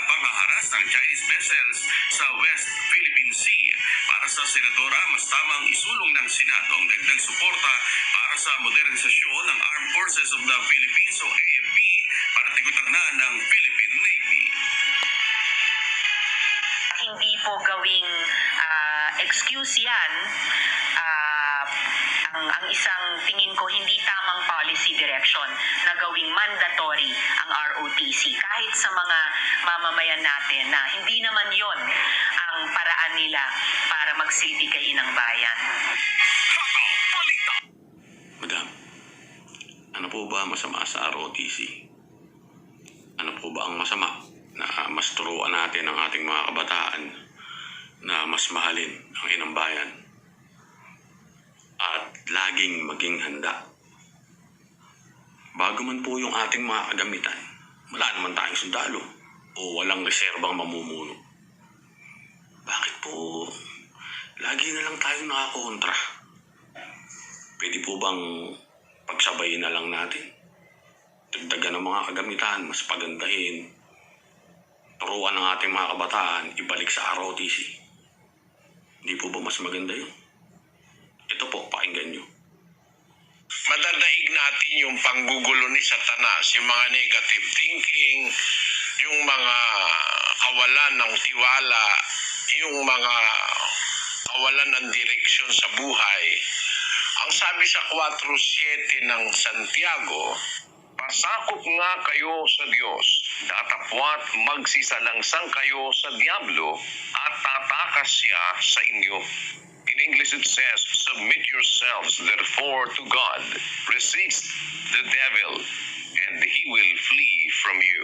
panghaharas ng Chinese vessels sa West Philippine Sea. Para sa Senadora, mas tamang isulong ng Senado ang dagdag suporta para sa modernisasyon ng Armed Forces of the Philippines o AFP para tigutan na ng Philippine Navy. Hindi po gawing excuse yan. Ang isang tingin ko hindi tamang policy direction na gawing mandatory ang ROTC kahit sa mga mamamayan natin na hindi naman yon ang paraan nila para magsilbi kay inang bayan. Madam, ano po ba masama sa ROTC? Ano po ba ang masama na mas turuan natin ang ating mga kabataan na mas mahalin ang inang bayan at laging maging handa? Bago man po yung ating mga kagamitan, wala naman tayong sundalo o walang reserbang mamumuno. Bakit po lagi na lang tayong nakakontra? Pwede po bang pagsabayin na lang natin? Dagdagan ng mga kagamitan, mas pagandahin, turuan ng ating mga kabataan, ibalik sa ROTC. Hindi po ba mas maganda yun? Ito po, pakinggan nyo. Madadaig natin yung panggugulo ni Satanas, yung mga negative thinking, yung mga kawalan ng tiwala, yung mga kawalan ng direksyon sa buhay. Ang sabi sa 4:7 ng Santiago, pasakop nga kayo sa Diyos, datapwat magsisalangsang kayo sa Diablo at tatakas siya sa inyo. In English it says, submit yourselves therefore to God, resist the devil, and he will flee from you.